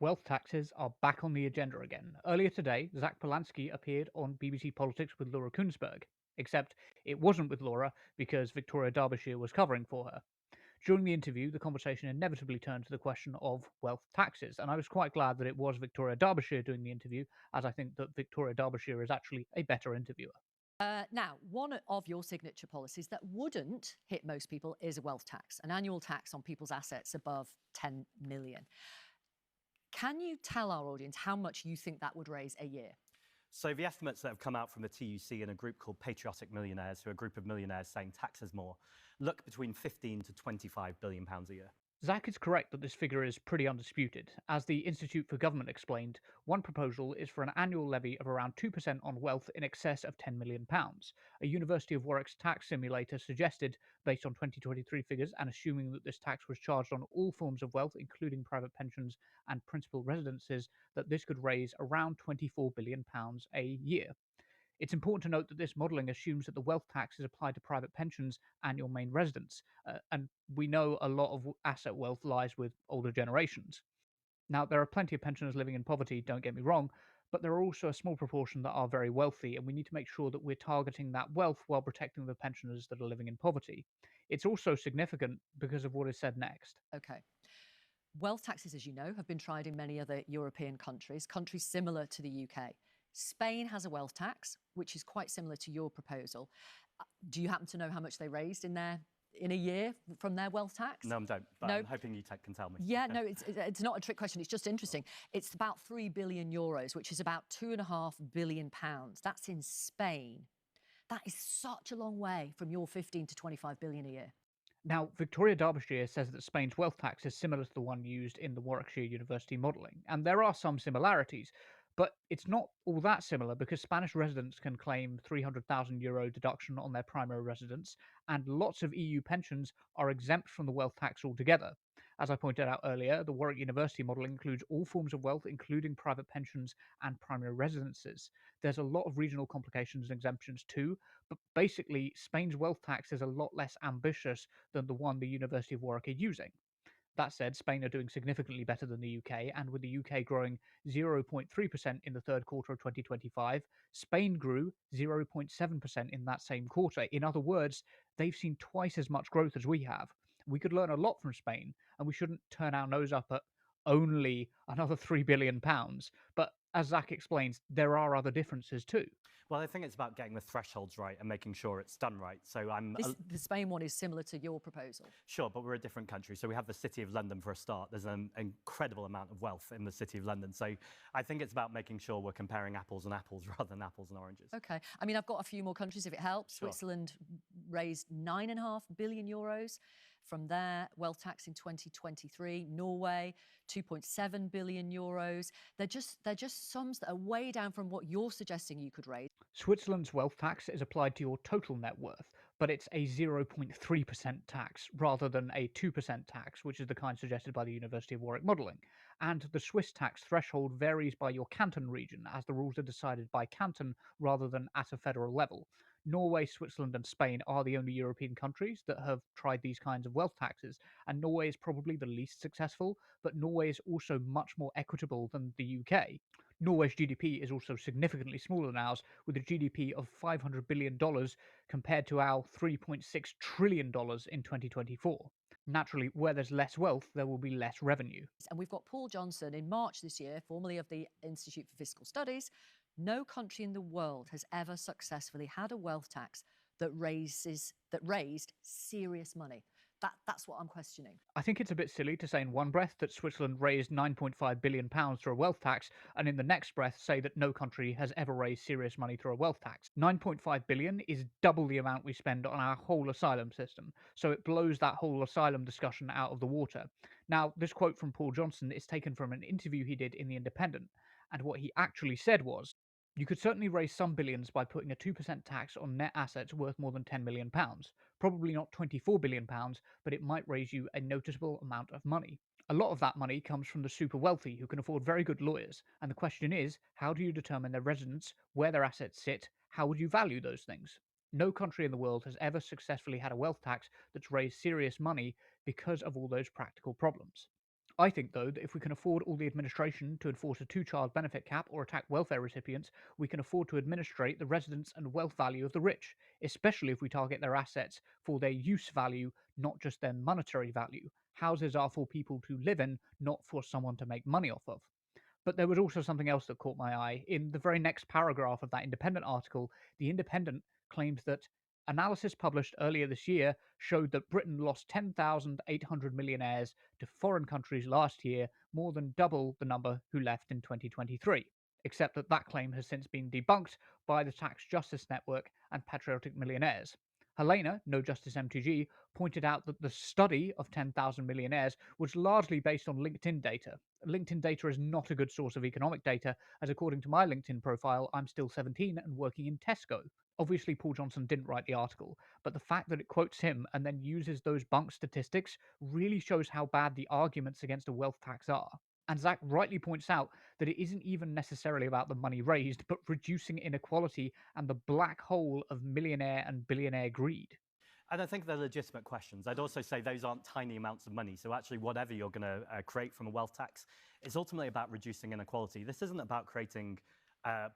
Wealth taxes are back on the agenda again. Earlier today, Zach Polanski appeared on BBC Politics with Laura Kuenssberg, except it wasn't with Laura because Victoria Derbyshire was covering for her. During the interview, the conversation inevitably turned to the question of wealth taxes, and I was quite glad that it was Victoria Derbyshire doing the interview, as I think that Victoria Derbyshire is actually a better interviewer. Now, one of your signature policies that wouldn't hit most people is a wealth tax, an annual tax on people's assets above 10 million. Can you tell our audience how much you think that would raise a year? So the estimates that have come out from the TUC and a group called Patriotic Millionaires, who are a group of millionaires saying taxes more, look between 15 to 25 billion pounds a year. Zach is correct that this figure is pretty undisputed. As the Institute for Government explained, one proposal is for an annual levy of around 2% on wealth in excess of £10 million. A University of Warwick's tax simulator suggested, based on 2023 figures and assuming that this tax was charged on all forms of wealth, including private pensions and principal residences, that this could raise around £24 billion a year. It's important to note that this modelling assumes that the wealth tax is applied to private pensions and your main residence, and we know a lot of asset wealth lies with older generations. Now, there are plenty of pensioners living in poverty, don't get me wrong, but there are also a small proportion that are very wealthy, and we need to make sure that we're targeting that wealth while protecting the pensioners that are living in poverty. It's also significant because of what is said next. Okay. Wealth taxes, as you know, have been tried in many other European countries similar to the UK. Spain has a wealth tax, which is quite similar to your proposal. Do you happen to know how much they raised in a year from their wealth tax? No, I don't, but No. I'm hoping you can tell me. Yeah, no, it's not a trick question. It's just interesting. It's about 3 billion euros, which is about £2.5 billion. That's in Spain. That is such a long way from your 15 to 25 billion a year. Now, Victoria Derbyshire says that Spain's wealth tax is similar to the one used in the Warwickshire University modelling, and there are some similarities, but it's not all that similar because Spanish residents can claim €300,000 deduction on their primary residence, and lots of EU pensions are exempt from the wealth tax altogether. As I pointed out earlier, the Warwick University model includes all forms of wealth, including private pensions and primary residences. There's a lot of regional complications and exemptions too, but basically, Spain's wealth tax is a lot less ambitious than the one the University of Warwick are using. That said, Spain are doing significantly better than the UK, and with the UK growing 0.3% in the third quarter of 2025, Spain grew 0.7% in that same quarter. In other words, they've seen twice as much growth as we have. We could learn a lot from Spain, and we shouldn't turn our nose up at only another £3 billion. But as Zach explains, there are other differences too. Well, I think it's about getting the thresholds right and making sure it's done right. So The Spain one is similar to your proposal. Sure, but we're a different country. So we have the City of London for a start. There's an incredible amount of wealth in the City of London. So I think it's about making sure we're comparing apples and apples rather than apples and oranges. Okay. I mean, I've got a few more countries if it helps. Sure. Switzerland raised 9.5 billion euros from their wealth tax in 2023. Norway, 2.7 billion euros. They're just sums that are way down from what you're suggesting you could raise. Switzerland's wealth tax is applied to your total net worth, but it's a 0.3% tax rather than a 2% tax, which is the kind suggested by the University of Warwick modelling. And the Swiss tax threshold varies by your canton region, as the rules are decided by canton rather than at a federal level. Norway, Switzerland, and Spain are the only European countries that have tried these kinds of wealth taxes, and Norway is probably the least successful, but Norway is also much more equitable than the UK. Norway's GDP is also significantly smaller than ours, with a GDP of $500 billion compared to our $3.6 trillion in 2024. Naturally, where there's less wealth, there will be less revenue. And we've got Paul Johnson in March this year, formerly of the Institute for Fiscal Studies. No country in the world has ever successfully had a wealth tax that raised serious money. That's what I'm questioning. I think it's a bit silly to say in one breath that Switzerland raised £9.5 billion through a wealth tax, and in the next breath say that no country has ever raised serious money through a wealth tax. £9.5 billion is double the amount we spend on our whole asylum system, so it blows that whole asylum discussion out of the water. Now, this quote from Paul Johnson is taken from an interview he did in The Independent, and what he actually said was, "You could certainly raise some billions by putting a 2% tax on net assets worth more than £10 million. Probably not £24 billion, but it might raise you a noticeable amount of money. A lot of that money comes from the super wealthy who can afford very good lawyers. And the question is, how do you determine their residence, where their assets sit? How would you value those things?" No country in the world has ever successfully had a wealth tax that's raised serious money because of all those practical problems. I think, though, that if we can afford all the administration to enforce a two-child benefit cap or attack welfare recipients, we can afford to administrate the residence and wealth value of the rich, especially if we target their assets for their use value, not just their monetary value. Houses are for people to live in, not for someone to make money off of. But there was also something else that caught my eye. In the very next paragraph of that Independent article, the Independent claimed that analysis published earlier this year showed that Britain lost 10,800 millionaires to foreign countries last year, more than double the number who left in 2023. Except that that claim has since been debunked by the Tax Justice Network and Patriotic Millionaires. Helena, No Justice MTG, pointed out that the study of 10,000 millionaires was largely based on LinkedIn data. LinkedIn data is not a good source of economic data, as according to my LinkedIn profile, I'm still 17 and working in Tesco. Obviously, Paul Johnson didn't write the article, but the fact that it quotes him and then uses those bunk statistics really shows how bad the arguments against a wealth tax are. And Zach rightly points out that it isn't even necessarily about the money raised, but reducing inequality and the black hole of millionaire and billionaire greed. And I think they're legitimate questions. I'd also say those aren't tiny amounts of money. So actually, whatever you're going to create from a wealth tax is ultimately about reducing inequality. This isn't about creating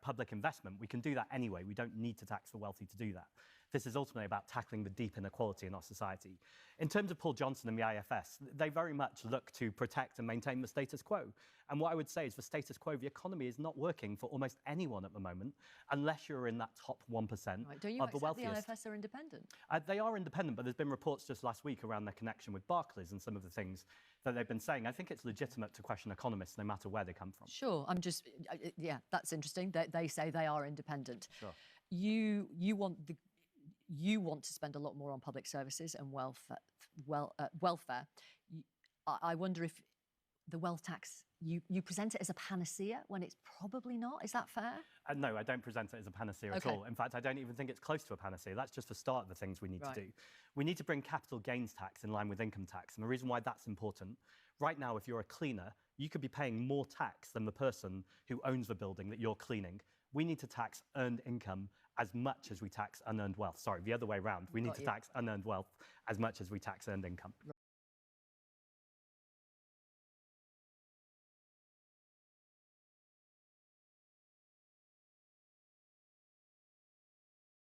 public investment. We can do that anyway. We don't need to tax the wealthy to do that. This is ultimately about tackling the deep inequality in our society. In terms of Paul Johnson and the IFS, they very much look to protect and maintain the status quo. And what I would say is the status quo, the economy is not working for almost anyone at the moment, unless you're in that top 1% Right. Don't you of the accept wealthiest. the IFS are independent? They are independent, but there's been reports just last week around their connection with Barclays and some of the things that they've been saying. I think it's legitimate to question economists, no matter where they come from. Sure. I'm just, yeah, that's interesting. They say they are independent. Sure. You want to spend a lot more on public services and welfare. I wonder if the wealth tax, you present it as a panacea when it's probably not. Is that fair? No, I don't present it as a panacea at all. In fact, I don't even think it's close to a panacea. That's just the start of the things we need to do. We need to bring capital gains tax in line with income tax. And the reason why that's important, right now, if you're a cleaner, you could be paying more tax than the person who owns the building that you're cleaning. We need to tax earned income as much as we tax unearned wealth. Sorry, the other way around. We need to tax unearned wealth as much as we tax earned income.